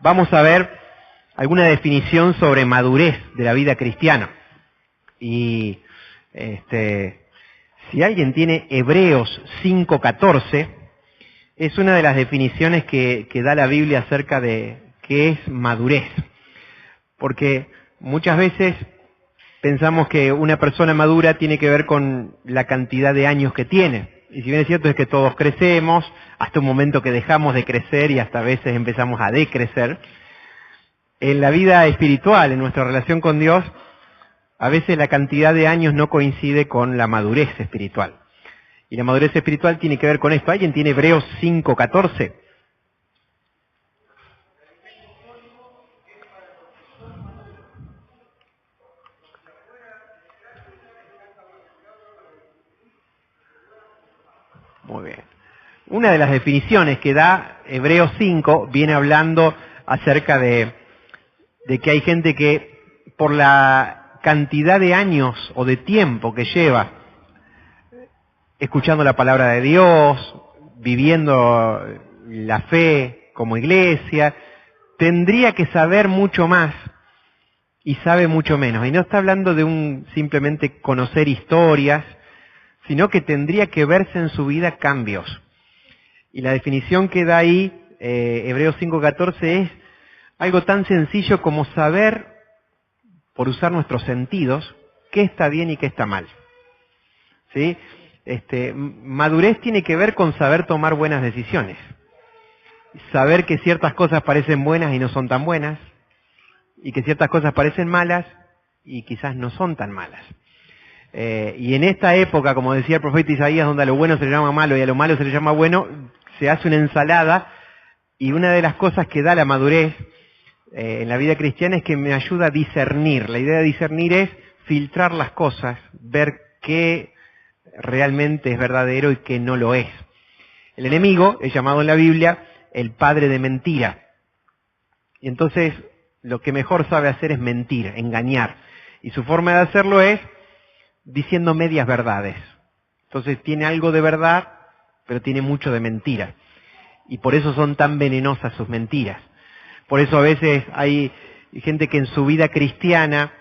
vamos a ver alguna definición sobre madurez de la vida cristiana. Y si alguien tiene Hebreos 5:14, es una de las definiciones que da la Biblia acerca de qué es madurez. Porque muchas veces pensamos que una persona madura tiene que ver con la cantidad de años que tiene. Y si bien es cierto es que todos crecemos, hasta un momento que dejamos de crecer y hasta a veces empezamos a decrecer, en la vida espiritual, en nuestra relación con Dios, a veces la cantidad de años no coincide con la madurez espiritual. Y la madurez espiritual tiene que ver con esto. ¿Alguien tiene Hebreos 5:14? Muy bien. Una de las definiciones que da Hebreos 5 viene hablando acerca de que hay gente que por la cantidad de años o de tiempo que lleva escuchando la palabra de Dios, viviendo la fe como iglesia, tendría que saber mucho más y sabe mucho menos. Y no está hablando de simplemente conocer historias, sino que tendría que verse en su vida cambios. Y la definición que da ahí, Hebreos 5:14, es algo tan sencillo como saber, por usar nuestros sentidos, qué está bien y qué está mal. ¿Sí? Madurez tiene que ver con saber tomar buenas decisiones. Saber que ciertas cosas parecen buenas y no son tan buenas, y que ciertas cosas parecen malas y quizás no son tan malas. Y en esta época, como decía el profeta Isaías, donde a lo bueno se le llama malo y a lo malo se le llama bueno, se hace una ensalada, y una de las cosas que da la madurez en la vida cristiana es que me ayuda a discernir. La idea de discernir es filtrar las cosas, ver qué realmente es verdadero y qué no lo es. El enemigo es llamado en la Biblia el padre de mentira. Y entonces lo que mejor sabe hacer es mentir, engañar. Y su forma de hacerlo es diciendo medias verdades. Entonces tiene algo de verdad, pero tiene mucho de mentira. Y por eso son tan venenosas sus mentiras. Por eso a veces hay gente que en su vida cristiana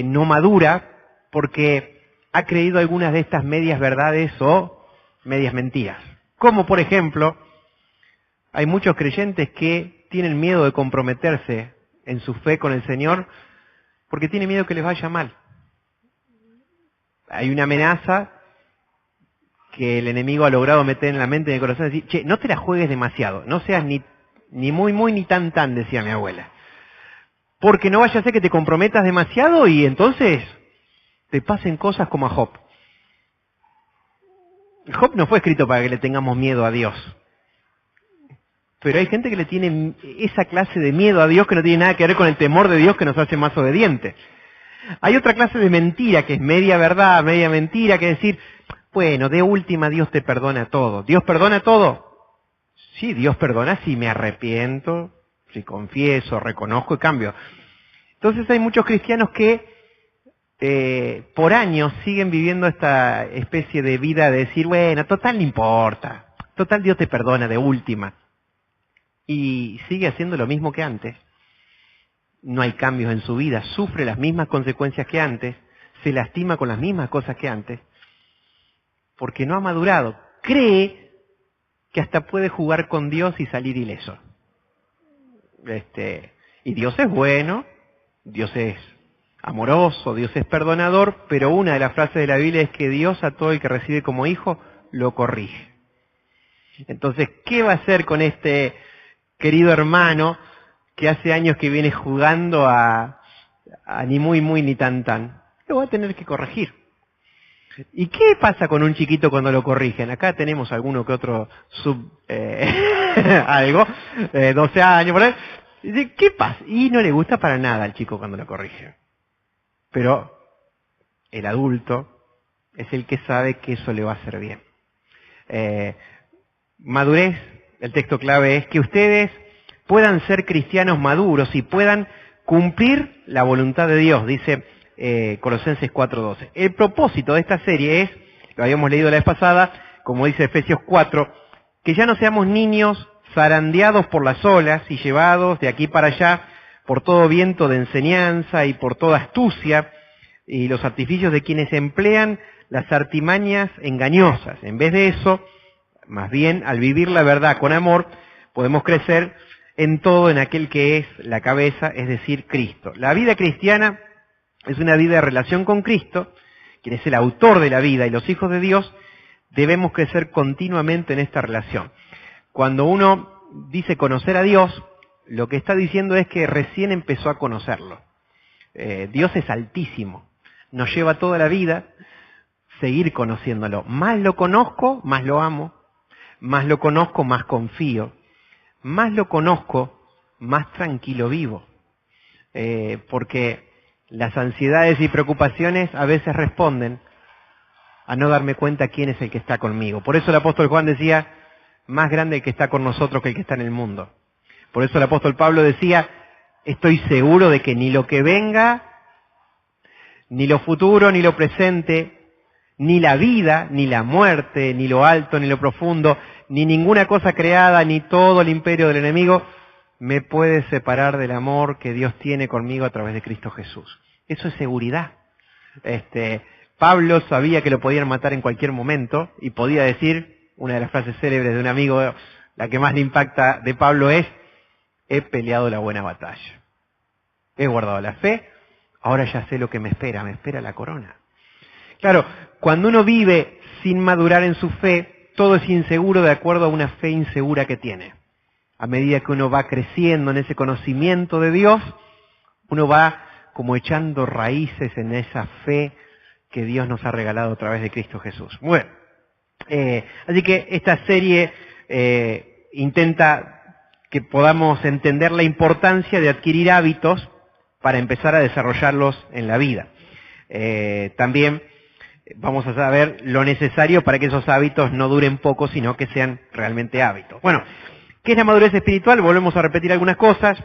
no madura porque ha creído algunas de estas medias verdades o medias mentiras. Como por ejemplo, hay muchos creyentes que tienen miedo de comprometerse en su fe con el Señor porque tienen miedo que les vaya mal. Hay una amenaza que el enemigo ha logrado meter en la mente y en el corazón, decir, che, no te la juegues demasiado, no seas ni muy muy ni tan tan, decía mi abuela. Porque no vaya a ser que te comprometas demasiado y entonces te pasen cosas como a Job. Job no fue escrito para que le tengamos miedo a Dios. Pero hay gente que le tiene esa clase de miedo a Dios que no tiene nada que ver con el temor de Dios que nos hace más obedientes. Hay otra clase de mentira que es media verdad, media mentira, que es decir, bueno, de última Dios te perdona todo. ¿Dios perdona todo? Sí, Dios perdona si me arrepiento, si confieso, reconozco y cambio. Entonces hay muchos cristianos que por años siguen viviendo esta especie de vida de decir, bueno, total no importa, total Dios te perdona de última. Y sigue haciendo lo mismo que antes. No hay cambios en su vida, sufre las mismas consecuencias que antes, se lastima con las mismas cosas que antes, porque no ha madurado. Cree que hasta puede jugar con Dios y salir ileso. Y Dios es bueno, Dios es amoroso, Dios es perdonador, pero una de las frases de la Biblia es que Dios a todo el que recibe como hijo lo corrige. Entonces, ¿qué va a hacer con este querido hermano que hace años que viene jugando a ni muy muy ni tan tan? Lo va a tener que corregir. ¿Y qué pasa con un chiquito cuando lo corrigen? Acá tenemos alguno que otro algo, 12 años por ahí. Dice, ¿qué pasa? Y no le gusta para nada al chico cuando lo corrigen. Pero el adulto es el que sabe que eso le va a hacer bien. Madurez, el texto clave es que ustedes puedan ser cristianos maduros y puedan cumplir la voluntad de Dios, dice Colosenses 4:12. El propósito de esta serie es, lo habíamos leído la vez pasada, como dice Efesios 4, que ya no seamos niños zarandeados por las olas y llevados de aquí para allá por todo viento de enseñanza y por toda astucia y los artificios de quienes emplean las artimañas engañosas. En vez de eso, más bien, al vivir la verdad con amor, podemos crecer en todo en aquel que es la cabeza, es decir, Cristo. La vida cristiana es una vida de relación con Cristo, quien es el autor de la vida, y los hijos de Dios debemos crecer continuamente en esta relación. Cuando uno dice conocer a Dios, lo que está diciendo es que recién empezó a conocerlo. Dios es altísimo, nos lleva toda la vida seguir conociéndolo. Más lo conozco, más lo amo, más lo conozco, más confío, más lo conozco, más tranquilo vivo. Porque las ansiedades y preocupaciones a veces responden a no darme cuenta quién es el que está conmigo. Por eso el apóstol Juan decía, más grande el que está con nosotros que el que está en el mundo. Por eso el apóstol Pablo decía, estoy seguro de que ni lo que venga, ni lo futuro, ni lo presente, ni la vida, ni la muerte, ni lo alto, ni lo profundo, ni ninguna cosa creada, ni todo el imperio del enemigo, me puede separar del amor que Dios tiene conmigo a través de Cristo Jesús. Eso es seguridad. Pablo sabía que lo podían matar en cualquier momento y podía decir, una de las frases célebres de un amigo, la que más le impacta de Pablo es, he peleado la buena batalla. He guardado la fe, ahora ya sé lo que me espera la corona. Claro, cuando uno vive sin madurar en su fe, todo es inseguro de acuerdo a una fe insegura que tiene. A medida que uno va creciendo en ese conocimiento de Dios, uno va como echando raíces en esa fe que Dios nos ha regalado a través de Cristo Jesús. Bueno, así que esta serie intenta que podamos entender la importancia de adquirir hábitos para empezar a desarrollarlos en la vida. También vamos a saber lo necesario para que esos hábitos no duren poco, sino que sean realmente hábitos. Bueno, ¿qué es la madurez espiritual? Volvemos a repetir algunas cosas.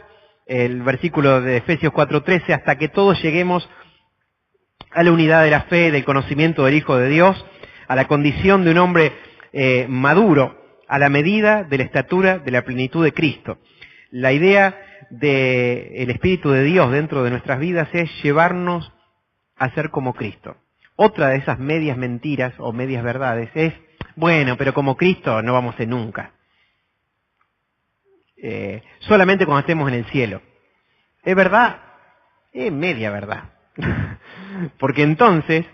El versículo de Efesios 4:13, hasta que todos lleguemos a la unidad de la fe, del conocimiento del Hijo de Dios, a la condición de un hombre maduro, a la medida de la estatura de la plenitud de Cristo. La idea del Espíritu de Dios dentro de nuestras vidas es llevarnos a ser como Cristo. Otra de esas medias mentiras o medias verdades es, bueno, pero como Cristo no vamos a ser nunca. Solamente cuando estemos en el cielo. ¿Es verdad? Es media verdad. Porque entonces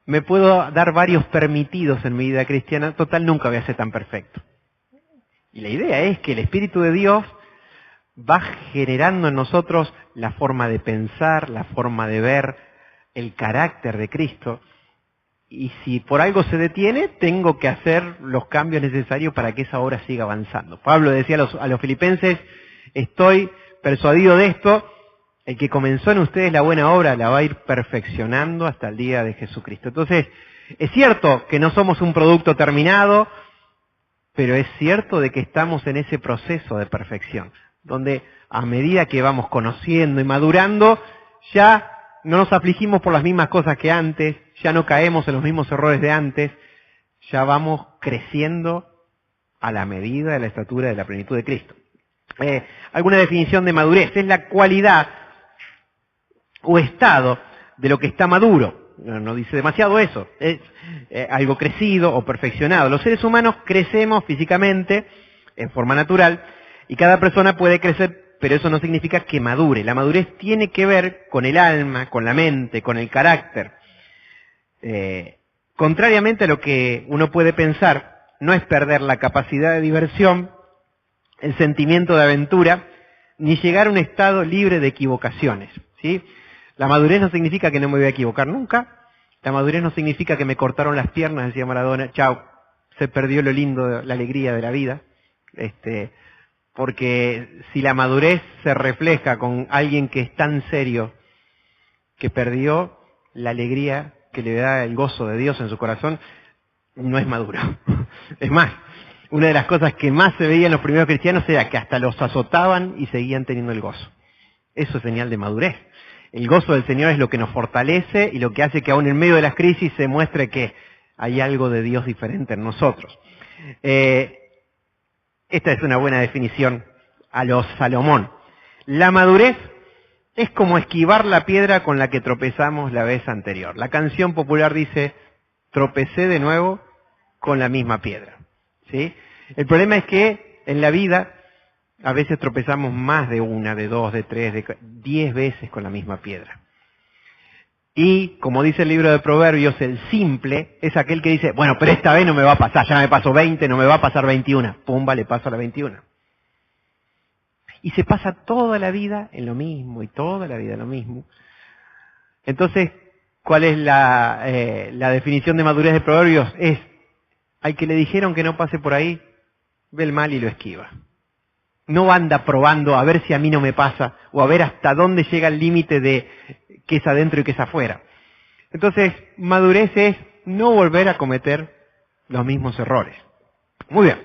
me puedo dar varios permitidos en mi vida cristiana, total nunca voy a ser tan perfecto. Y la idea es que el Espíritu de Dios va generando en nosotros la forma de pensar, la forma de ver, el carácter de Cristo, y si por algo se detiene, tengo que hacer los cambios necesarios para que esa obra siga avanzando. Pablo decía a los filipenses, estoy persuadido de esto, el que comenzó en ustedes la buena obra la va a ir perfeccionando hasta el día de Jesucristo. Entonces, es cierto que no somos un producto terminado, pero es cierto de que estamos en ese proceso de perfección, donde a medida que vamos conociendo y madurando, ya no nos afligimos por las mismas cosas que antes, ya no caemos en los mismos errores de antes, ya vamos creciendo a la medida de la estatura de la plenitud de Cristo. Alguna definición de madurez es la cualidad o estado de lo que está maduro. No dice demasiado eso, es algo crecido o perfeccionado. Los seres humanos crecemos físicamente en forma natural y cada persona puede crecer, pero eso no significa que madure. La madurez tiene que ver con el alma, con la mente, con el carácter. Contrariamente a lo que uno puede pensar, no es perder la capacidad de diversión, el sentimiento de aventura, ni llegar a un estado libre de equivocaciones, ¿sí? La madurez no significa que no me voy a equivocar nunca. La madurez no significa que me cortaron las piernas, decía Maradona, chao, se perdió lo lindo, la alegría de la vida. Porque si la madurez se refleja con alguien que es tan serio, que perdió la alegría que le da el gozo de Dios en su corazón, no es maduro. Es más, una de las cosas que más se veía en los primeros cristianos era que hasta los azotaban y seguían teniendo el gozo. Eso es señal de madurez. El gozo del Señor es lo que nos fortalece y lo que hace que aún en medio de las crisis se muestre que hay algo de Dios diferente en nosotros. Esta es una buena definición a los Salomón. La madurez es como esquivar la piedra con la que tropezamos la vez anterior. La canción popular dice, tropecé de nuevo con la misma piedra. ¿Sí? El problema es que en la vida a veces tropezamos más de una, de dos, de tres, de 10 veces con la misma piedra. Y, como dice el libro de Proverbios, el simple es aquel que dice, bueno, pero esta vez no me va a pasar, ya me pasó 20, no me va a pasar 21. Pumba, le paso a la 21. Y se pasa toda la vida en lo mismo, y toda la vida en lo mismo. Entonces, ¿cuál es la definición de madurez de Proverbios? Es, al que le dijeron que no pase por ahí, ve el mal y lo esquiva. No anda probando a ver si a mí no me pasa, o a ver hasta dónde llega el límite de qué es adentro y qué es afuera. Entonces, madurez es no volver a cometer los mismos errores. Muy bien.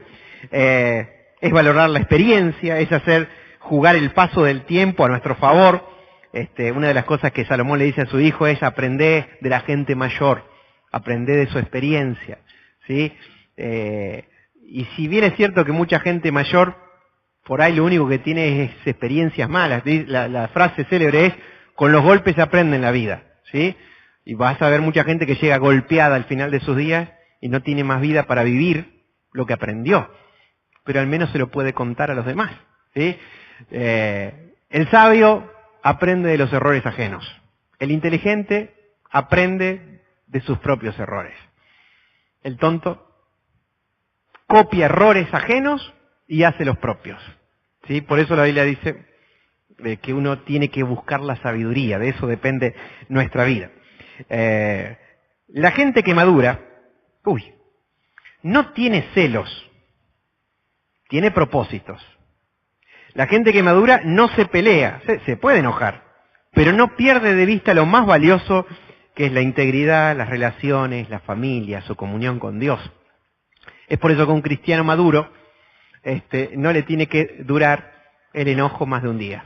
Es valorar la experiencia, es hacer jugar el paso del tiempo a nuestro favor. Una de las cosas que Salomón le dice a su hijo es aprender de la gente mayor, aprender de su experiencia, ¿sí? Y si bien es cierto que mucha gente mayor por ahí lo único que tiene es experiencias malas, la frase célebre es, con los golpes se aprende en la vida, ¿sí? Y vas a ver mucha gente que llega golpeada al final de sus días y no tiene más vida para vivir lo que aprendió, pero al menos se lo puede contar a los demás, ¿sí? El sabio aprende de los errores ajenos. El inteligente aprende de sus propios errores. El tonto copia errores ajenos y hace los propios, ¿sí? Por eso la Biblia dice que uno tiene que buscar la sabiduría, de eso depende nuestra vida. La gente que madura, no tiene celos, tiene propósitos. La gente que madura no se pelea, se puede enojar, pero no pierde de vista lo más valioso que es la integridad, las relaciones, la familia, su comunión con Dios. Es por eso que un cristiano maduro no le tiene que durar el enojo más de un día,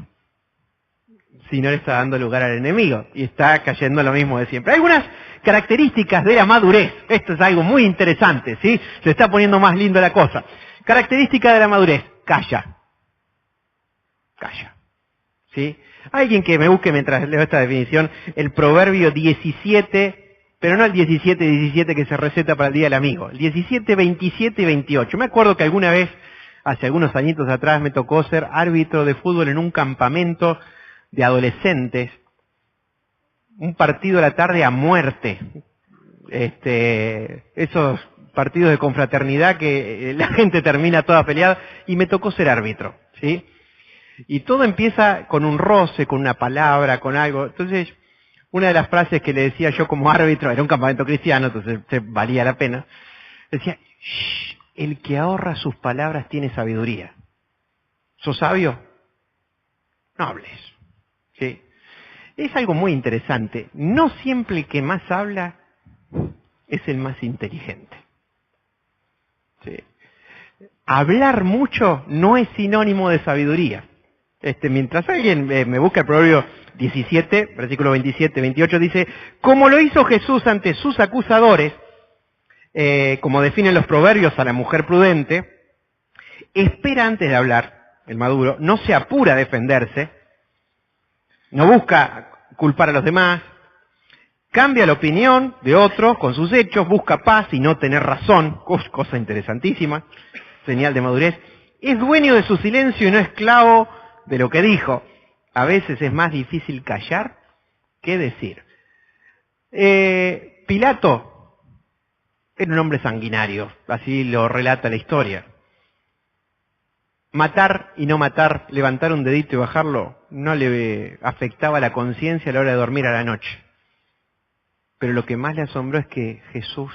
si no le está dando lugar al enemigo y está cayendo lo mismo de siempre. Hay algunas características de la madurez. Esto es algo muy interesante, ¿sí? Se está poniendo más lindo la cosa. Característica de la madurez: calla. Calla. ¿Sí? Alguien que me busque mientras leo esta definición, el Proverbio 17, pero no el 17 que se receta para el Día del Amigo, el 17, 27 y 28. Me acuerdo que alguna vez, hace algunos añitos atrás, me tocó ser árbitro de fútbol en un campamento de adolescentes, un partido a la tarde a muerte, esos partidos de confraternidad que la gente termina toda peleada, y me tocó ser árbitro, ¿sí? Y todo empieza con un roce, con una palabra, con algo. Entonces, una de las frases que le decía yo como árbitro, era un campamento cristiano, entonces valía la pena, decía, shh, el que ahorra sus palabras tiene sabiduría. ¿Sos sabio? No hables. ¿Sí? Es algo muy interesante. No siempre el que más habla es el más inteligente. ¿Sí? Hablar mucho no es sinónimo de sabiduría. Mientras alguien me busca el Proverbio 17, versículo 27, 28, dice, como lo hizo Jesús ante sus acusadores, como definen los proverbios a la mujer prudente, espera antes de hablar, el maduro, no se apura a defenderse, no busca culpar a los demás, cambia la opinión de otros con sus hechos, busca paz y no tener razón, cosa interesantísima, señal de madurez, es dueño de su silencio y no esclavo de lo que dijo. A veces es más difícil callar que decir. Pilato era un hombre sanguinario, así lo relata la historia. Matar y no matar, levantar un dedito y bajarlo, no le afectaba la conciencia a la hora de dormir a la noche. Pero lo que más le asombró es que Jesús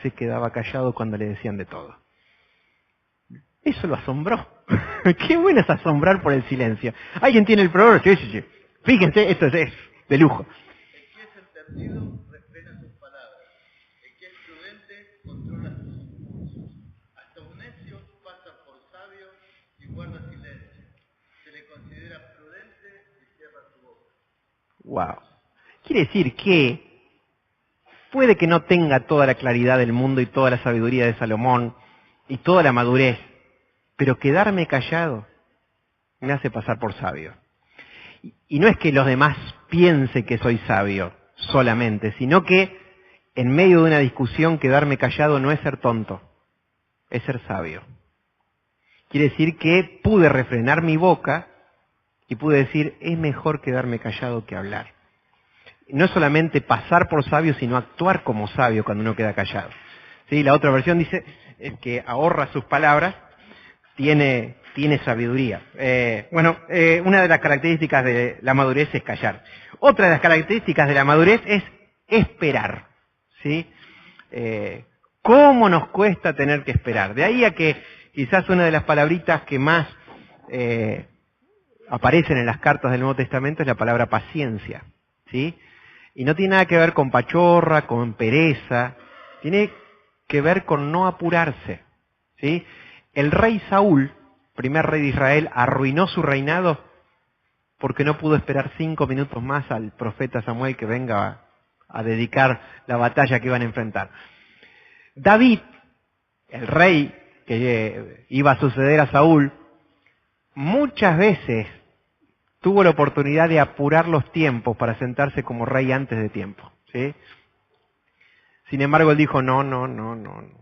se quedaba callado cuando le decían de todo. Eso lo asombró. Qué bueno es asombrar por el silencio. ¿Alguien tiene el proverbio? Sí. Fíjense, esto es de lujo. El que es entendido refrena sus palabras. El que es prudente controla sus impulsos. Hasta un necio pasa por sabio y guarda silencio. Se le considera prudente y cierra su boca. Wow. Quiere decir que puede que no tenga toda la claridad del mundo y toda la sabiduría de Salomón y toda la madurez, Pero quedarme callado me hace pasar por sabio. Y no es que los demás piensen que soy sabio solamente, sino que en medio de una discusión quedarme callado no es ser tonto, es ser sabio. Quiere decir que pude refrenar mi boca y pude decir, es mejor quedarme callado que hablar. No es solamente pasar por sabio, sino actuar como sabio cuando uno queda callado. ¿Sí? La otra versión dice, el que ahorra sus palabras tiene sabiduría. Una de las características de la madurez es callar. Otra de las características de la madurez es esperar. ¿Sí? ¿Cómo nos cuesta tener que esperar? De ahí a que quizás una de las palabritas que más aparecen en las cartas del Nuevo Testamento es la palabra paciencia. ¿Sí? Y no tiene nada que ver con pachorra, con pereza, tiene que ver con no apurarse. ¿Sí? El rey Saúl, primer rey de Israel, arruinó su reinado porque no pudo esperar 5 minutos más al profeta Samuel que venga a dedicar la batalla que iban a enfrentar. David, el rey que iba a suceder a Saúl, muchas veces tuvo la oportunidad de apurar los tiempos para sentarse como rey antes de tiempo. ¿Sí? Sin embargo, él dijo, no.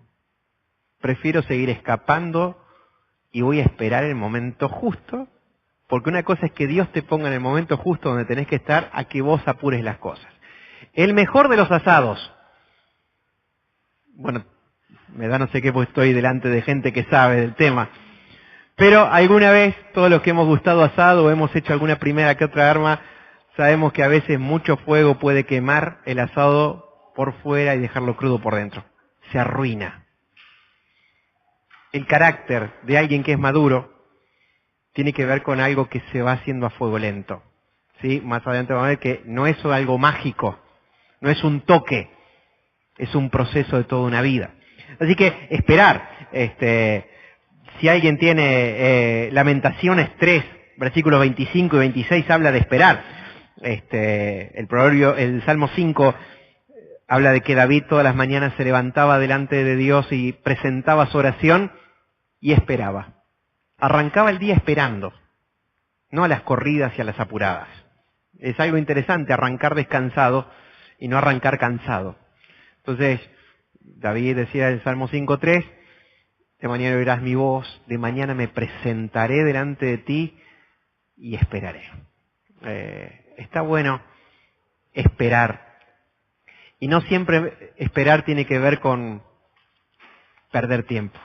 Prefiero seguir escapando y voy a esperar el momento justo, porque una cosa es que Dios te ponga en el momento justo donde tenés que estar, a que vos apures las cosas. El mejor de los asados. Bueno, me da no sé qué, pues estoy delante de gente que sabe del tema. Pero alguna vez, todos los que hemos gustado asado o hemos hecho alguna primera que otra arma, sabemos que a veces mucho fuego puede quemar el asado por fuera y dejarlo crudo por dentro. Se arruina. El carácter de alguien que es maduro tiene que ver con algo que se va haciendo a fuego lento. ¿Sí? Más adelante vamos a ver que no es algo mágico, no es un toque, es un proceso de toda una vida. Así que esperar. Si alguien tiene Lamentaciones 3, versículos 25 y 26, habla de esperar. El Salmo 5 habla de que David todas las mañanas se levantaba delante de Dios y presentaba su oración y esperaba. Arrancaba el día esperando, no a las corridas y a las apuradas. Es algo interesante arrancar descansado y no arrancar cansado. Entonces, David decía en el Salmo 5:3, de mañana oirás mi voz, de mañana me presentaré delante de ti y esperaré. Está bueno esperar. Y no siempre esperar tiene que ver con perder tiempo.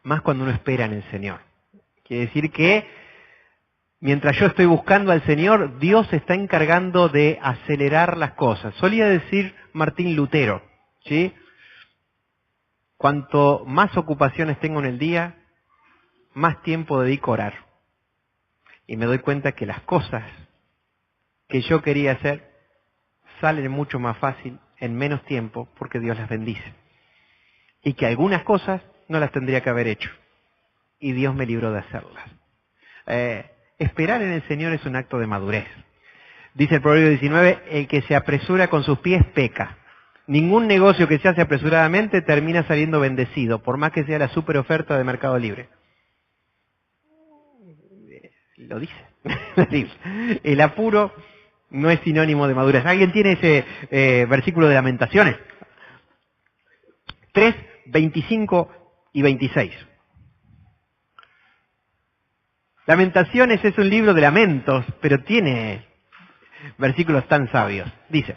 Más cuando uno espera en el Señor. Quiere decir que mientras yo estoy buscando al Señor, Dios se está encargando de acelerar las cosas. Solía decir Martín Lutero, ¿sí? Cuanto más ocupaciones tengo en el día, más tiempo dedico a orar. Y me doy cuenta que las cosas que yo quería hacer salen mucho más fácil en menos tiempo porque Dios las bendice. Y que algunas cosas no las tendría que haber hecho. Y Dios me libró de hacerlas. Esperar en el Señor es un acto de madurez. Dice el Proverbio 19, el que se apresura con sus pies peca. Ningún negocio que se hace apresuradamente termina saliendo bendecido, por más que sea la super oferta de Mercado Libre. Lo dice. El apuro no es sinónimo de madurez. ¿Alguien tiene ese versículo de Lamentaciones? 3, 25 y 26. Lamentaciones es un libro de lamentos, pero tiene versículos tan sabios. Dice,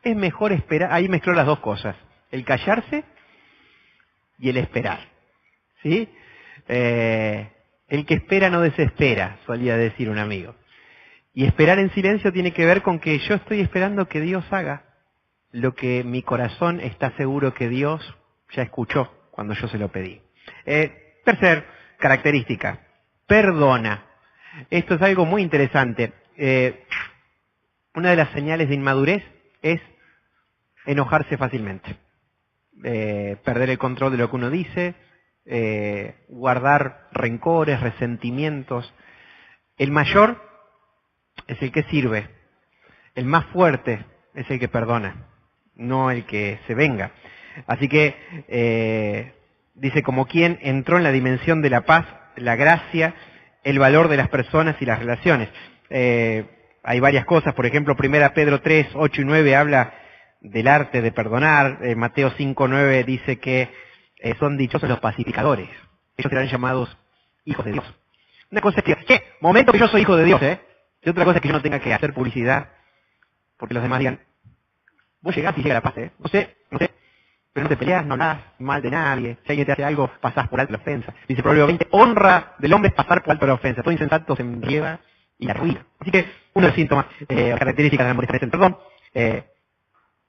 es mejor esperar, ahí mezcló las dos cosas, el callarse y el esperar. ¿Sí? El que espera no desespera, solía decir un amigo. Y esperar en silencio tiene que ver con que yo estoy esperando que Dios haga lo que mi corazón está seguro que Dios ya escuchó cuando yo se lo pedí. Tercer característica, perdona. Esto es algo muy interesante. Una de las señales de inmadurez es enojarse fácilmente, perder el control de lo que uno dice, guardar rencores, resentimientos. El mayor es el que sirve. El más fuerte es el que perdona, no el que se venga. Así que dice, como quien entró en la dimensión de la paz, la gracia, el valor de las personas y las relaciones. Hay varias cosas, por ejemplo, 1 Pedro 3, 8 y 9 habla del arte de perdonar. Mateo 5, 9 dice que son dichosos los pacificadores. Ellos serán llamados hijos de Dios. Una cosa es que, ¿qué? Momento que yo soy hijo de Dios, ¿eh? Y otra cosa es que yo no tenga que hacer publicidad porque los demás digan, vos llegás y llega la paz, ¿eh? No sé, pero no te peleas, no hablas mal de nadie. Si alguien te hace algo, pasás por alto la ofensa. Dice Proverbio 20, honra del hombre es pasar por alto la ofensa. Todo insensato se enrieda y la ruina. Así que uno de los síntomas, características de la modestia es el perdón.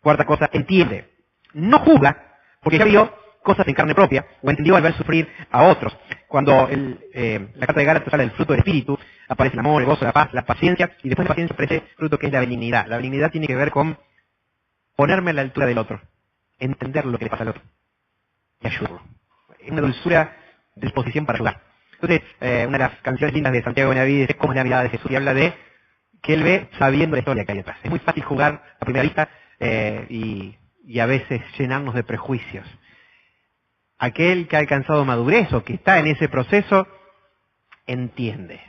Cuarta cosa, entiende. No juzga, porque ya vio cosas en carne propia, o entendió al ver sufrir a otros. Cuando la carta de Gálatas habla del fruto del Espíritu, aparece el amor, el gozo, la paz, la paciencia, y después de la paciencia aparece el fruto que es la benignidad. La benignidad tiene que ver con ponerme a la altura del otro, entender lo que le pasa al otro, y ayudarlo. Es una dulzura de disposición para ayudar. Entonces, una de las canciones lindas de Santiago Benavides es cómo es la mirada de Jesús, y habla de que él ve sabiendo la historia que hay detrás. Es muy fácil jugar a primera vista y a veces llenarnos de prejuicios. Aquel que ha alcanzado madurez o que está en ese proceso, entiende.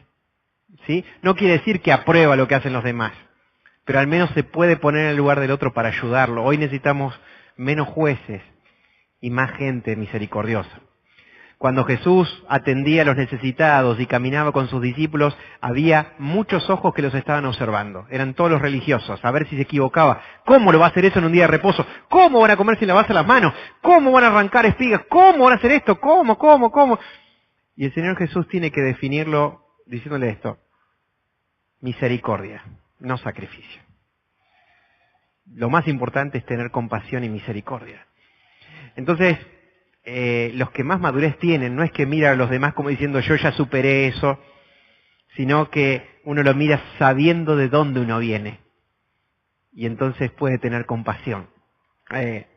¿Sí? No quiere decir que aprueba lo que hacen los demás, pero al menos se puede poner en el lugar del otro para ayudarlo. Hoy necesitamos menos jueces y más gente misericordiosa. Cuando Jesús atendía a los necesitados y caminaba con sus discípulos, había muchos ojos que los estaban observando. Eran todos los religiosos, a ver si se equivocaba. ¿Cómo lo va a hacer eso en un día de reposo? ¿Cómo van a comer sin lavarse las manos? ¿Cómo van a arrancar espigas? ¿Cómo van a hacer esto? ¿Cómo? Y el Señor Jesús tiene que definirlo diciéndole esto: misericordia, no sacrificio. Lo más importante es tener compasión y misericordia. Entonces, los que más madurez tienen no es que mira a los demás como diciendo yo ya superé eso, sino que uno lo mira sabiendo de dónde uno viene y entonces puede tener compasión.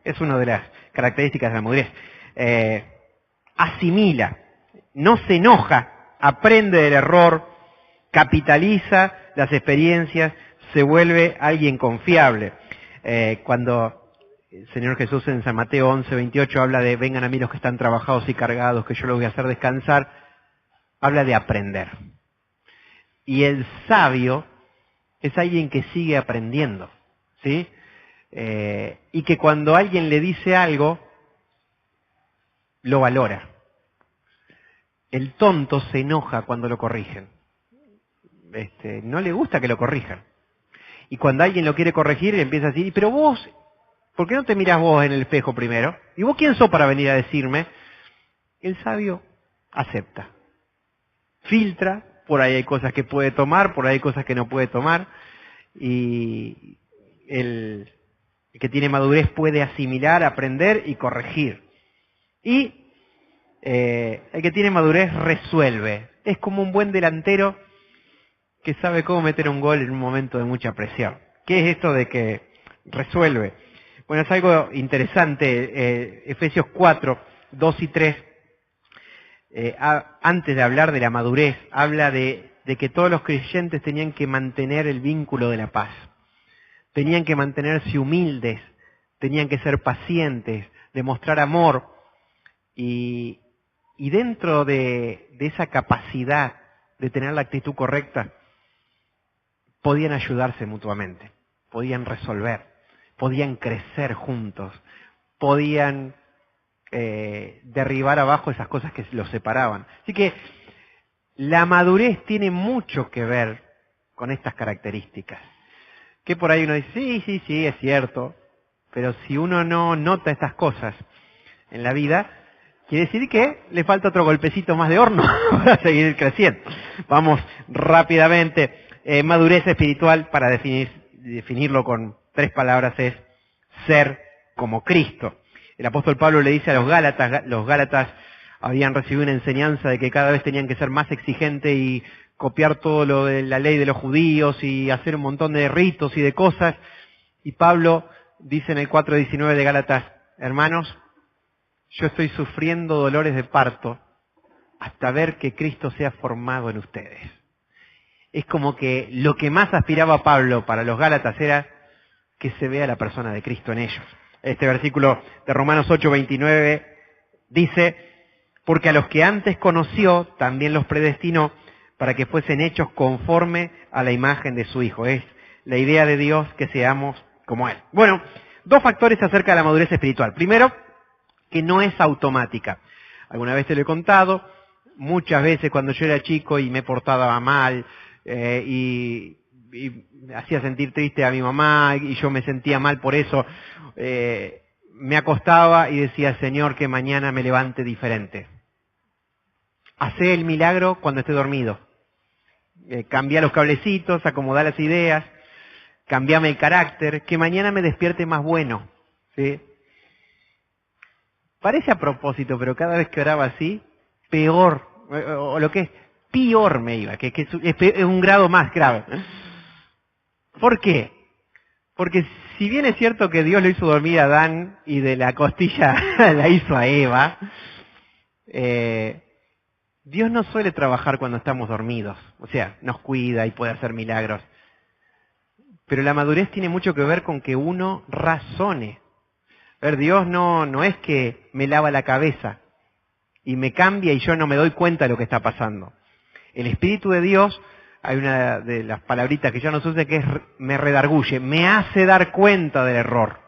Es una de las características de la madurez. Asimila, no se enoja, aprende del error, capitaliza las experiencias, se vuelve alguien confiable. Cuando el Señor Jesús en San Mateo 11, 28 habla de vengan a mí los que están trabajados y cargados, que yo los voy a hacer descansar, habla de aprender. Y el sabio es alguien que sigue aprendiendo, ¿sí? Y que cuando alguien le dice algo, lo valora. El tonto se enoja cuando lo corrigen. No le gusta que lo corrijan. Y cuando alguien lo quiere corregir, le empieza a decir, pero vos, ¿por qué no te mirás vos en el espejo primero? ¿Y vos quién sos para venir a decirme? El sabio acepta. Filtra, por ahí hay cosas que puede tomar, por ahí hay cosas que no puede tomar. Y el que tiene madurez puede asimilar, aprender y corregir. Y el que tiene madurez resuelve. Es como un buen delantero que sabe cómo meter un gol en un momento de mucha presión. ¿Qué es esto de que resuelve? Bueno, es algo interesante. Efesios 4, 2 y 3, antes de hablar de la madurez, habla de que todos los creyentes tenían que mantener el vínculo de la paz. Tenían que mantenerse humildes, tenían que ser pacientes, demostrar amor. Y dentro de esa capacidad de tener la actitud correcta, podían ayudarse mutuamente, podían resolver, podían crecer juntos, podían derribar abajo esas cosas que los separaban. Así que la madurez tiene mucho que ver con estas características. Que por ahí uno dice, sí, es cierto, pero si uno no nota estas cosas en la vida, quiere decir que le falta otro golpecito más de horno para seguir creciendo. Vamos rápidamente. Madurez espiritual, para definirlo con 3 palabras, es ser como Cristo. El apóstol Pablo le dice a los Gálatas habían recibido una enseñanza de que cada vez tenían que ser más exigentes y copiar todo lo de la ley de los judíos y hacer un montón de ritos y de cosas. Y Pablo dice en el 4:19 de Gálatas, hermanos, yo estoy sufriendo dolores de parto hasta ver que Cristo sea formado en ustedes. Es como que lo que más aspiraba Pablo para los Gálatas era que se vea la persona de Cristo en ellos. Este versículo de Romanos 8:29 dice, porque a los que antes conoció, también los predestinó para que fuesen hechos conforme a la imagen de su Hijo. Es la idea de Dios que seamos como Él. Bueno, dos factores acerca de la madurez espiritual. Primero, que no es automática. Alguna vez te lo he contado, muchas veces cuando yo era chico y me portaba mal y hacía sentir triste a mi mamá y yo me sentía mal por eso, me acostaba y decía, Señor, que mañana me levante diferente. Hacé el milagro cuando esté dormido. Cambia los cablecitos, acomodá las ideas, cambiame el carácter, que mañana me despierte más bueno. ¿Sí? Parece a propósito, pero cada vez que oraba así, peor, o lo que es peor me iba, que es un grado más grave. ¿Por qué? Porque si bien es cierto que Dios lo hizo dormir a Adán y de la costilla la hizo a Eva, Dios no suele trabajar cuando estamos dormidos. O sea, nos cuida y puede hacer milagros. Pero la madurez tiene mucho que ver con que uno razone. A ver, Dios no es que me lava la cabeza y me cambia y yo no me doy cuenta de lo que está pasando. El Espíritu de Dios, hay una de las palabritas que yo no sé que es me redarguye, me hace dar cuenta del error.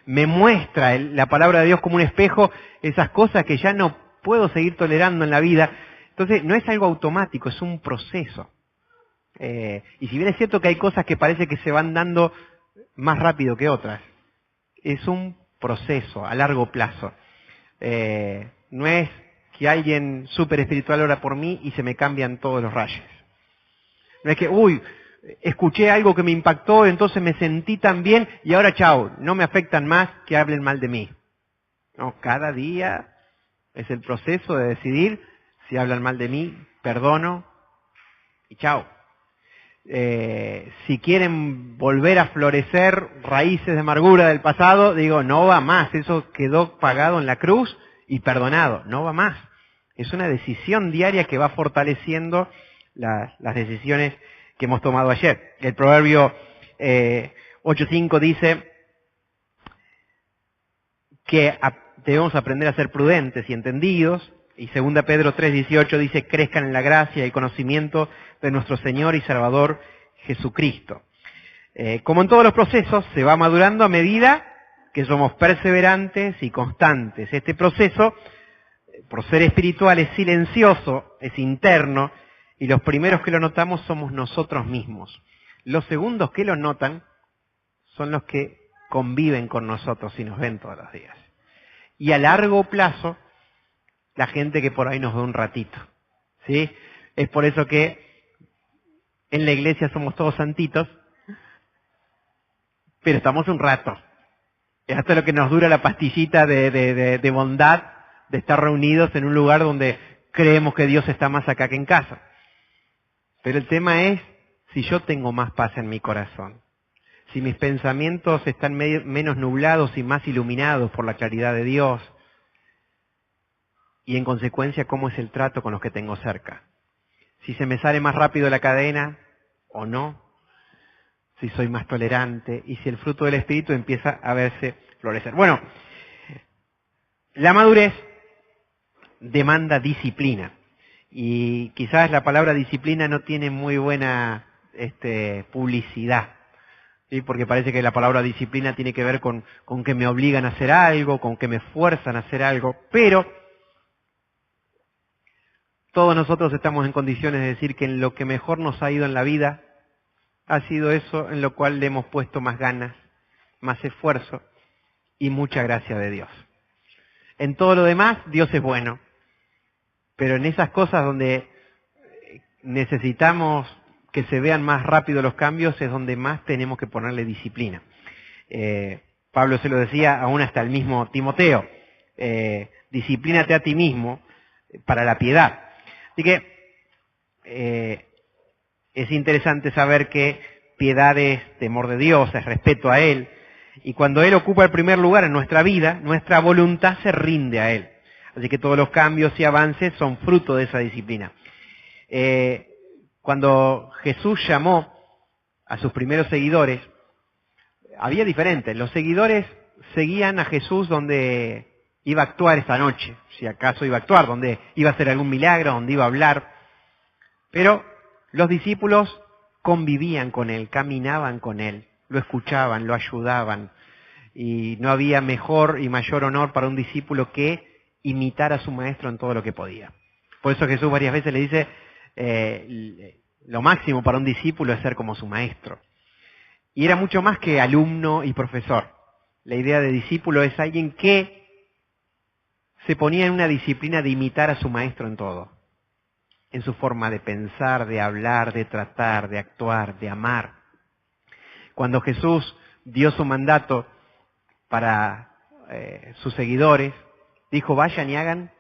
Me muestra la palabra de Dios como un espejo, esas cosas que ya no puedo seguir tolerando en la vida. Entonces, no es algo automático, es un proceso. Y si bien es cierto que hay cosas que parece que se van dando más rápido que otras, es un proceso a largo plazo. No es que alguien súper espiritual ora por mí y se me cambian todos los rayos. No es que, escuché algo que me impactó, entonces me sentí tan bien y ahora chao, no me afectan más que hablen mal de mí. No, cada día es el proceso de decidir si hablan mal de mí, perdono y chao. Si quieren volver a florecer raíces de amargura del pasado, digo, no va más, eso quedó pagado en la cruz y perdonado, no va más. Es una decisión diaria que va fortaleciendo las decisiones que hemos tomado ayer. El Proverbio 8:5 dice que debemos aprender a ser prudentes y entendidos, y 2 Pedro 3:18 dice, crezcan en la gracia y conocimiento de nuestro Señor y Salvador Jesucristo. Como en todos los procesos, se va madurando a medida que somos perseverantes y constantes. Este proceso, por ser espiritual, es silencioso, es interno, y los primeros que lo notamos somos nosotros mismos. Los segundos que lo notan son los que conviven con nosotros y nos ven todos los días. Y a largo plazo, la gente que por ahí nos ve un ratito. ¿Sí? Es por eso que en la iglesia somos todos santitos, pero estamos un rato. Es hasta lo que nos dura la pastillita de bondad, de estar reunidos en un lugar donde creemos que Dios está más acá que en casa. Pero el tema es si yo tengo más paz en mi corazón, si mis pensamientos están menos nublados y más iluminados por la claridad de Dios, y en consecuencia cómo es el trato con los que tengo cerca. Si se me sale más rápido la cadena o no, si soy más tolerante y si el fruto del Espíritu empieza a verse florecer. Bueno, la madurez demanda disciplina. Y quizás la palabra disciplina no tiene muy buena publicidad, ¿sí? Porque parece que la palabra disciplina tiene que ver con que me obligan a hacer algo, con que me fuerzan a hacer algo, pero todos nosotros estamos en condiciones de decir que en lo que mejor nos ha ido en la vida ha sido eso en lo cual le hemos puesto más ganas, más esfuerzo y mucha gracia de Dios. En todo lo demás, Dios es bueno. Pero en esas cosas donde necesitamos que se vean más rápido los cambios es donde más tenemos que ponerle disciplina. Pablo se lo decía aún hasta el mismo Timoteo, disciplínate a ti mismo para la piedad. Así que es interesante saber que piedad es temor de Dios, es respeto a Él, y cuando Él ocupa el primer lugar en nuestra vida, nuestra voluntad se rinde a Él. Así que todos los cambios y avances son fruto de esa disciplina. Cuando Jesús llamó a sus primeros seguidores, había diferentes. Los seguidores seguían a Jesús donde iba a actuar esa noche, si acaso iba a actuar, donde iba a hacer algún milagro, donde iba a hablar. Pero los discípulos convivían con él, caminaban con él, lo escuchaban, lo ayudaban. Y no había mejor y mayor honor para un discípulo que imitar a su maestro en todo lo que podía. Por eso Jesús varias veces le dice, lo máximo para un discípulo es ser como su maestro. Y era mucho más que alumno y profesor. La idea de discípulo es alguien que se ponía en una disciplina de imitar a su maestro en todo. En su forma de pensar, de hablar, de tratar, de actuar, de amar. Cuando Jesús dio su mandato para sus seguidores, dijo, vayan y hagan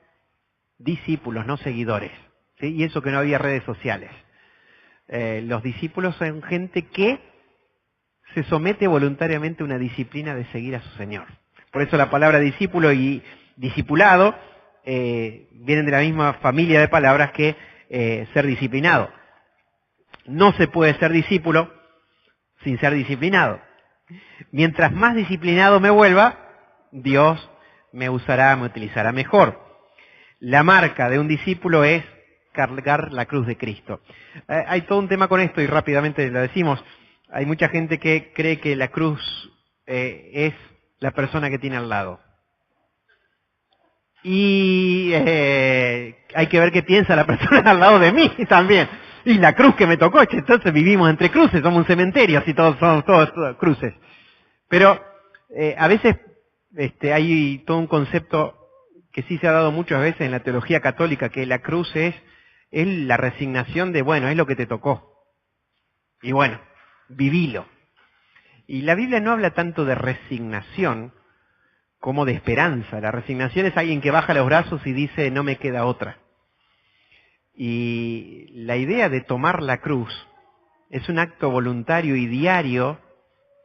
discípulos, no seguidores. ¿Sí? Y eso que no había redes sociales. Los discípulos son gente que se somete voluntariamente a una disciplina de seguir a su Señor. Por eso la palabra discípulo y discipulado vienen de la misma familia de palabras que ser disciplinado. No se puede ser discípulo sin ser disciplinado. Mientras más disciplinado me vuelva, Dios me usará, me utilizará mejor. La marca de un discípulo es cargar la cruz de Cristo. Hay todo un tema con esto y rápidamente lo decimos. Hay mucha gente que cree que la cruz es la persona que tiene al lado. Y hay que ver qué piensa la persona al lado de mí también. Y la cruz que me tocó, entonces vivimos entre cruces, somos un cementerio, así todos somos todos cruces. Pero a veces hay todo un concepto que sí se ha dado muchas veces en la teología católica, que la cruz es la resignación de, bueno, es lo que te tocó. Y bueno, vivilo. Y la Biblia no habla tanto de resignación como de esperanza. La resignación es alguien que baja los brazos y dice, no me queda otra. Y la idea de tomar la cruz es un acto voluntario y diario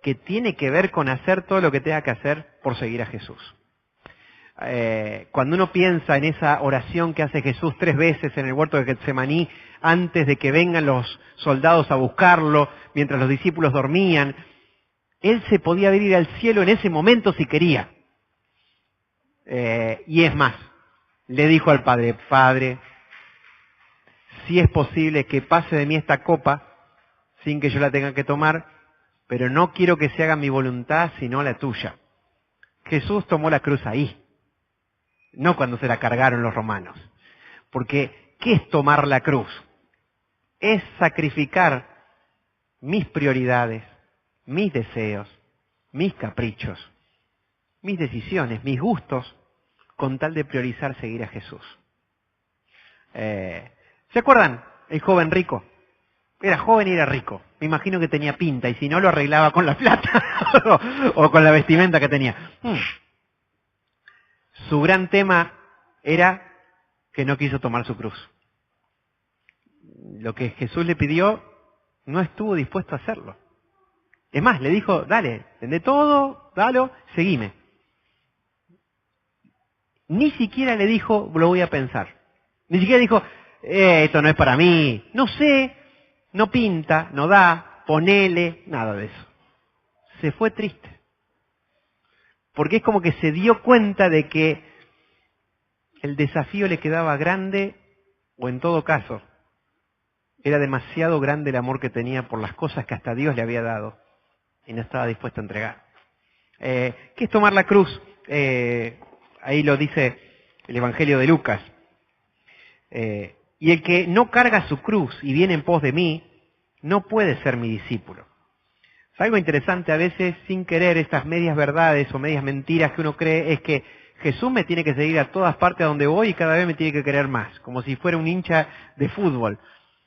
que tiene que ver con hacer todo lo que tenga que hacer por seguir a Jesús. Cuando uno piensa en esa oración que hace Jesús 3 veces en el huerto de Getsemaní, antes de que vengan los soldados a buscarlo, mientras los discípulos dormían, él se podía ir al cielo en ese momento si quería. Y es más, le dijo al Padre, Padre, si es posible que pase de mí esta copa sin que yo la tenga que tomar, pero no quiero que se haga mi voluntad sino la tuya. Jesús tomó la cruz ahí, no cuando se la cargaron los romanos. Porque, ¿qué es tomar la cruz? Es sacrificar mis prioridades, mis deseos, mis caprichos, mis decisiones, mis gustos, con tal de priorizar seguir a Jesús. ¿Se acuerdan? El joven rico. Era joven y era rico. Me imagino que tenía pinta, y si no lo arreglaba con la plata o con la vestimenta que tenía. Su gran tema era que no quiso tomar su cruz. Lo que Jesús le pidió, no estuvo dispuesto a hacerlo. Es más, le dijo, dale, vende todo, dalo, seguime. Ni siquiera le dijo, lo voy a pensar. Ni siquiera dijo, esto no es para mí, no sé, no pinta, no da, ponele, nada de eso. Se fue triste. Porque es como que se dio cuenta de que el desafío le quedaba grande, o en todo caso, era demasiado grande el amor que tenía por las cosas que hasta Dios le había dado, y no estaba dispuesto a entregar. ¿Qué es tomar la cruz? Ahí lo dice el Evangelio de Lucas. Y el que no carga su cruz y viene en pos de mí, no puede ser mi discípulo. Es algo interesante a veces, sin querer, estas medias verdades o medias mentiras que uno cree, es que Jesús me tiene que seguir a todas partes a donde voy y cada vez me tiene que querer más, como si fuera un hincha de fútbol.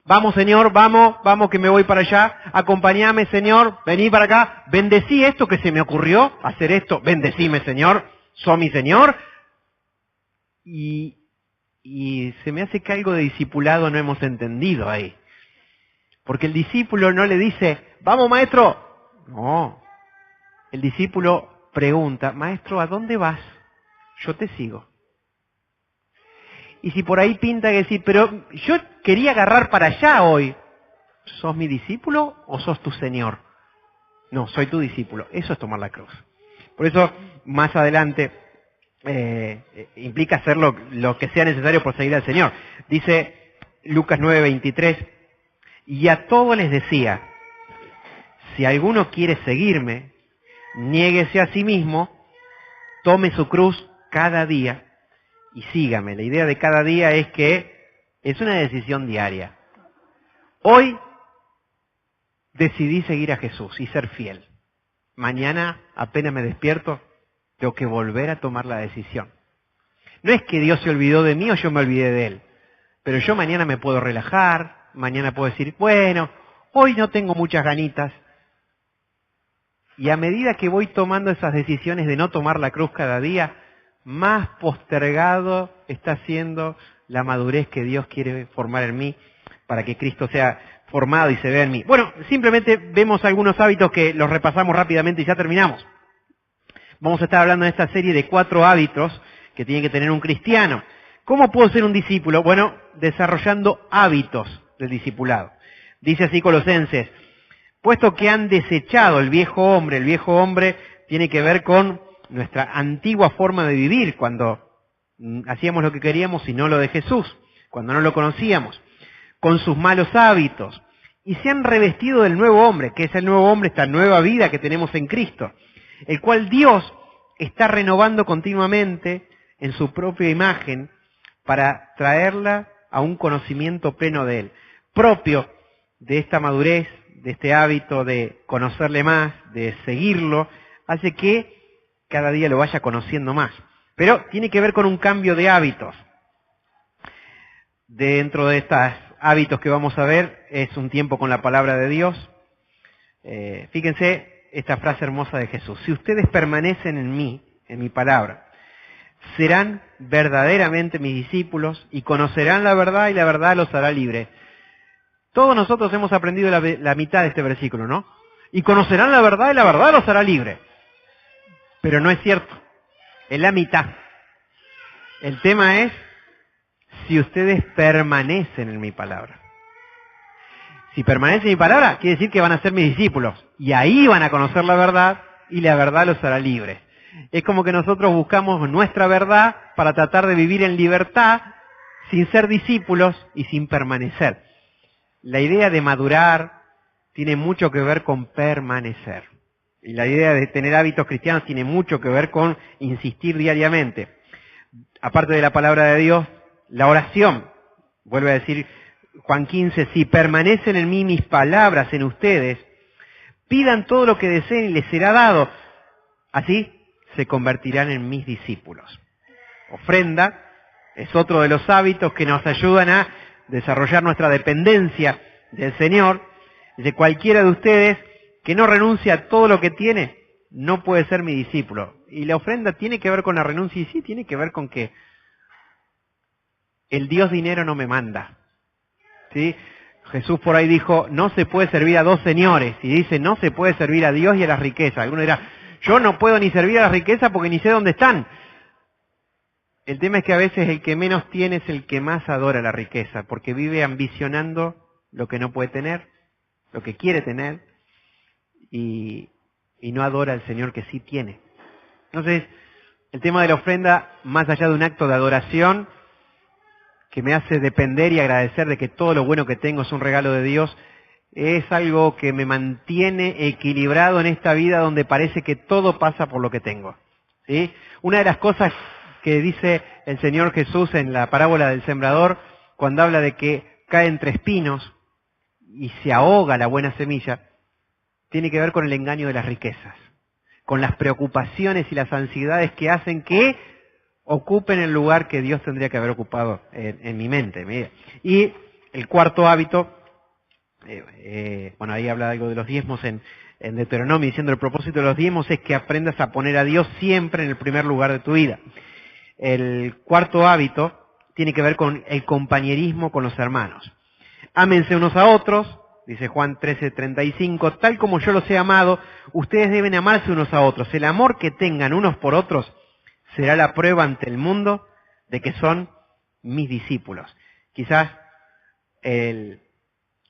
Vamos, Señor, vamos que me voy para allá, acompáñame, Señor, vení para acá, bendecí esto que se me ocurrió, hacer esto, bendecime, Señor, sos mi Señor. Y se me hace que algo de discipulado no hemos entendido ahí. Porque el discípulo no le dice, vamos, maestro. No. El discípulo pregunta, maestro, ¿a dónde vas? Yo te sigo. Y si por ahí pinta que decir, pero yo quería agarrar para allá hoy. ¿sos mi discípulo o sos tu Señor? No, soy tu discípulo. Eso es tomar la cruz. Por eso, más adelante, implica hacer lo que sea necesario por seguir al Señor. Dice Lucas 9:23, y a todos les decía, si alguno quiere seguirme, niéguese a sí mismo, tome su cruz cada día y sígame. La idea de cada día es que es una decisión diaria. Hoy decidí seguir a Jesús y ser fiel. Mañana, apenas me despierto, tengo que volver a tomar la decisión. No es que Dios se olvidó de mí o yo me olvidé de Él, pero yo mañana me puedo relajar, mañana puedo decir, bueno, hoy no tengo muchas ganitas. Y a medida que voy tomando esas decisiones de no tomar la cruz cada día, más postergado está siendo la madurez que Dios quiere formar en mí para que Cristo sea formado y se vea en mí. Bueno, simplemente vemos algunos hábitos que los repasamos rápidamente y ya terminamos. Vamos a estar hablando en esta serie de 4 hábitos que tiene que tener un cristiano. ¿Cómo puedo ser un discípulo? Bueno, desarrollando hábitos del discipulado. Dice así Colosenses, puesto que han desechado el viejo hombre tiene que ver con nuestra antigua forma de vivir, cuando hacíamos lo que queríamos y no lo de Jesús, cuando no lo conocíamos, con sus malos hábitos, y se han revestido del nuevo hombre, que es el nuevo hombre, esta nueva vida que tenemos en Cristo, el cual Dios está renovando continuamente en su propia imagen para traerla a un conocimiento pleno de Él, propio de esta madurez, de este hábito de conocerle más, de seguirlo, hace que cada día lo vaya conociendo más. Pero tiene que ver con un cambio de hábitos. Dentro de estos hábitos que vamos a ver es un tiempo con la palabra de Dios. Fíjense esta frase hermosa de Jesús. Si ustedes permanecen en mí, en mi palabra, serán verdaderamente mis discípulos y conocerán la verdad y la verdad los hará libres. Todos nosotros hemos aprendido la mitad de este versículo, ¿no? Y conocerán la verdad y la verdad los hará libres. Pero no es cierto. Es la mitad. El tema es si ustedes permanecen en mi palabra. Si permanecen en mi palabra, quiere decir que van a ser mis discípulos. Y ahí van a conocer la verdad y la verdad los hará libres. Es como que nosotros buscamos nuestra verdad para tratar de vivir en libertad sin ser discípulos y sin permanecer. La idea de madurar tiene mucho que ver con permanecer. Y la idea de tener hábitos cristianos tiene mucho que ver con insistir diariamente. Aparte de la palabra de Dios, la oración. Vuelve a decir Juan 15, si permanecen en mí mis palabras en ustedes, pidan todo lo que deseen y les será dado. Así se convertirán en mis discípulos. Ofrenda es otro de los hábitos que nos ayudan a desarrollar nuestra dependencia del Señor. De cualquiera de ustedes que no renuncia a todo lo que tiene, no puede ser mi discípulo. Y la ofrenda tiene que ver con la renuncia, y sí, tiene que ver con que el Dios dinero no me manda. ¿Sí? Jesús por ahí dijo, no se puede servir a 2 señores, y dice, no se puede servir a Dios y a las riquezas. Alguno dirá, yo no puedo ni servir a las riquezas porque ni sé dónde están. El tema es que a veces el que menos tiene es el que más adora la riqueza, porque vive ambicionando lo que no puede tener, lo que quiere tener, y no adora al Señor que sí tiene. Entonces, el tema de la ofrenda, más allá de un acto de adoración, que me hace depender y agradecer de que todo lo bueno que tengo es un regalo de Dios, es algo que me mantiene equilibrado en esta vida donde parece que todo pasa por lo que tengo. ¿Sí? Una de las cosas que dice el Señor Jesús en la parábola del sembrador, cuando habla de que cae entre espinos y se ahoga la buena semilla, tiene que ver con el engaño de las riquezas, con las preocupaciones y las ansiedades que hacen que ocupen el lugar que Dios tendría que haber ocupado en mi mente. Mira. Y el cuarto hábito, bueno, ahí habla algo de los diezmos en Deuteronomio, diciendo el propósito de los diezmos es que aprendas a poner a Dios siempre en el primer lugar de tu vida. El cuarto hábito tiene que ver con el compañerismo con los hermanos. Ámense unos a otros, dice Juan 13:35, tal como yo los he amado, ustedes deben amarse unos a otros. El amor que tengan unos por otros será la prueba ante el mundo de que son mis discípulos. Quizás el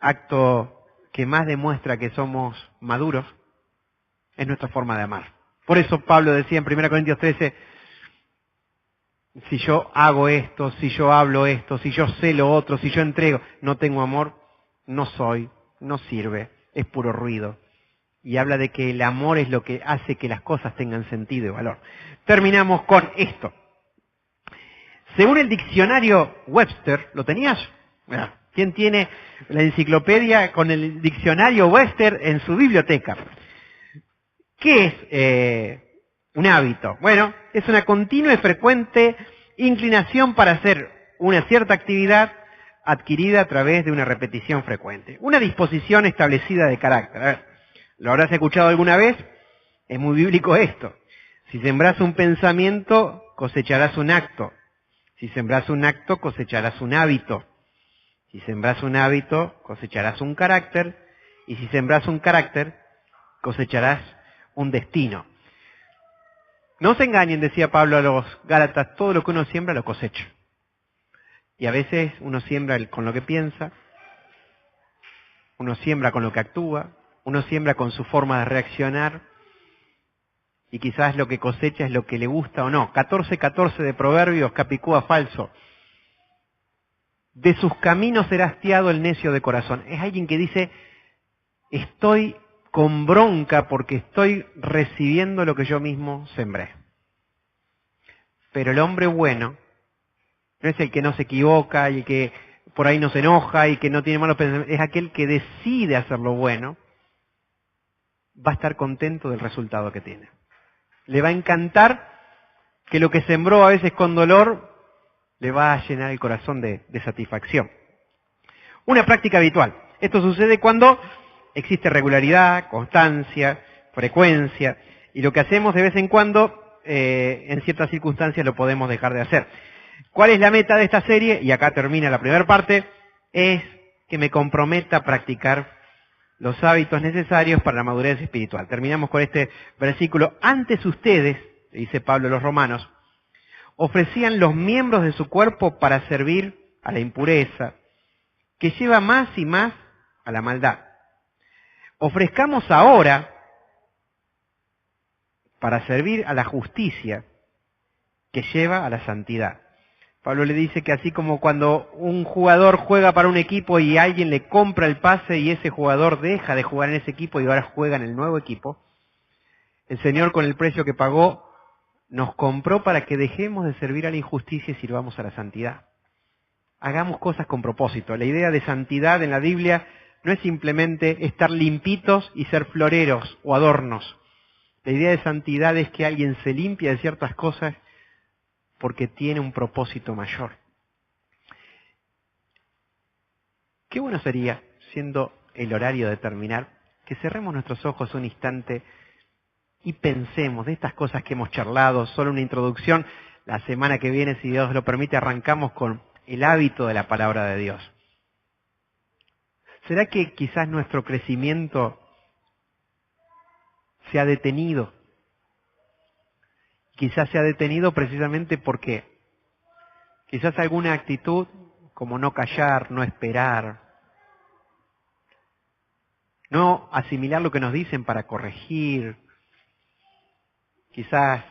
acto que más demuestra que somos maduros es nuestra forma de amar. Por eso Pablo decía en 1 Corintios 13, si yo hago esto, si yo hablo esto, si yo sé lo otro, si yo entrego, no tengo amor, no soy, no sirve, es puro ruido. Y habla de que el amor es lo que hace que las cosas tengan sentido y valor. Terminamos con esto. Según el diccionario Webster, ¿lo tenías? ¿Quién tiene la enciclopedia con el diccionario Webster en su biblioteca? ¿Qué es un hábito? Bueno, es una continua y frecuente inclinación para hacer una cierta actividad adquirida a través de una repetición frecuente. Una disposición establecida de carácter. A ver, ¿lo habrás escuchado alguna vez? Es muy bíblico esto. Si sembrás un pensamiento, cosecharás un acto. Si sembrás un acto, cosecharás un hábito. Si sembrás un hábito, cosecharás un carácter. Y si sembrás un carácter, cosecharás un destino. No se engañen, decía Pablo a los Gálatas, todo lo que uno siembra lo cosecha. Y a veces uno siembra con lo que piensa, uno siembra con lo que actúa, uno siembra con su forma de reaccionar, y quizás lo que cosecha es lo que le gusta o no. 14:14 de Proverbios, Capicúa falso. De sus caminos será hastiado el necio de corazón. Es alguien que dice, estoy con bronca porque estoy recibiendo lo que yo mismo sembré. Pero el hombre bueno no es el que no se equivoca y el que por ahí no se enoja y que no tiene malos pensamientos. Es aquel que decide hacer lo bueno, va a estar contento del resultado que tiene. Le va a encantar que lo que sembró a veces con dolor le va a llenar el corazón de satisfacción. Una práctica habitual. Esto sucede cuando existe regularidad, constancia, frecuencia, y lo que hacemos de vez en cuando, en ciertas circunstancias lo podemos dejar de hacer. ¿Cuál es la meta de esta serie? Y acá termina la primera parte, es que me comprometa a practicar los hábitos necesarios para la madurez espiritual. Terminamos con este versículo. Antes ustedes, dice Pablo a los romanos, ofrecían los miembros de su cuerpo para servir a la impureza, que lleva más y más a la maldad. Ofrezcamos ahora para servir a la justicia, que lleva a la santidad. Pablo le dice que así como cuando un jugador juega para un equipo y alguien le compra el pase y ese jugador deja de jugar en ese equipo y ahora juega en el nuevo equipo, el Señor con el precio que pagó nos compró para que dejemos de servir a la injusticia y sirvamos a la santidad. Hagamos cosas con propósito. La idea de santidad en la Biblia no es simplemente estar limpitos y ser floreros o adornos. La idea de santidad es que alguien se limpia de ciertas cosas porque tiene un propósito mayor. Qué bueno sería, siendo el horario de terminar, que cerremos nuestros ojos un instante y pensemos de estas cosas que hemos charlado, solo una introducción. La semana que viene, si Dios lo permite, arrancamos con el hábito de la palabra de Dios. ¿Será que quizás nuestro crecimiento se ha detenido? Quizás se ha detenido precisamente porque quizás alguna actitud como no callar, no esperar, no asimilar lo que nos dicen para corregir, quizás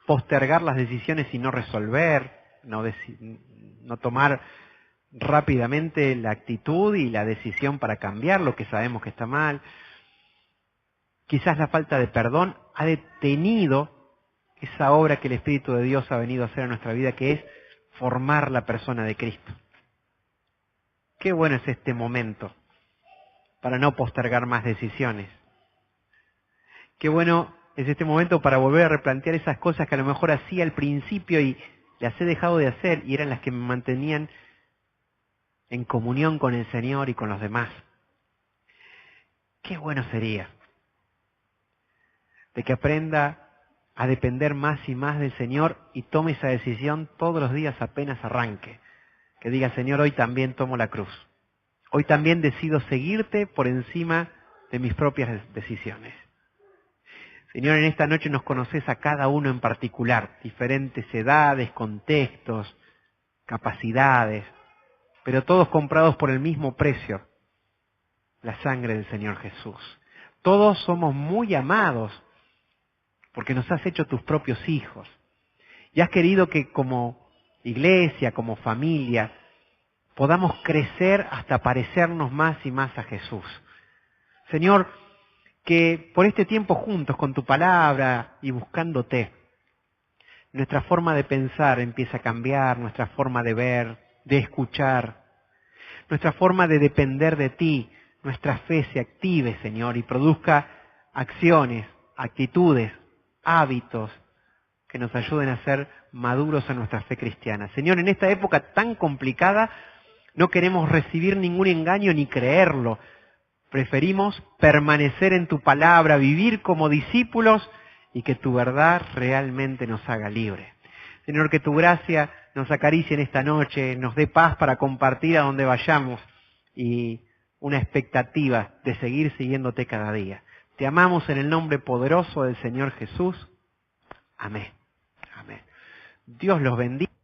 postergar las decisiones y no resolver, no tomar rápidamente la actitud y la decisión para cambiar lo que sabemos que está mal. Quizás la falta de perdón ha detenido esa obra que el Espíritu de Dios ha venido a hacer en nuestra vida, que es formar la persona de Cristo. Qué bueno es este momento para no postergar más decisiones. Qué bueno es este momento para volver a replantear esas cosas que a lo mejor hacía al principio y las he dejado de hacer y eran las que me mantenían en comunión con el Señor y con los demás. Qué bueno sería de que aprenda a depender más y más del Señor y tome esa decisión todos los días apenas arranque. Que diga, Señor, hoy también tomo la cruz. Hoy también decido seguirte por encima de mis propias decisiones. Señor, en esta noche nos conoces a cada uno en particular, diferentes edades, contextos, capacidades, pero todos comprados por el mismo precio, la sangre del Señor Jesús. Todos somos muy amados porque nos has hecho tus propios hijos. Y has querido que como iglesia, como familia, podamos crecer hasta parecernos más y más a Jesús. Señor, que por este tiempo juntos con tu palabra y buscándote, nuestra forma de pensar empieza a cambiar, nuestra forma de ver, de escuchar, nuestra forma de depender de ti, nuestra fe se active, Señor, y produzca acciones, actitudes, hábitos que nos ayuden a ser maduros en nuestra fe cristiana. Señor, en esta época tan complicada no queremos recibir ningún engaño ni creerlo. Preferimos permanecer en tu palabra, vivir como discípulos y que tu verdad realmente nos haga libres. Señor, que tu gracia nos acaricie en esta noche, nos dé paz para compartir a donde vayamos y una expectativa de seguir siguiéndote cada día. Te amamos en el nombre poderoso del Señor Jesús. Amén. Amén. Dios los bendiga.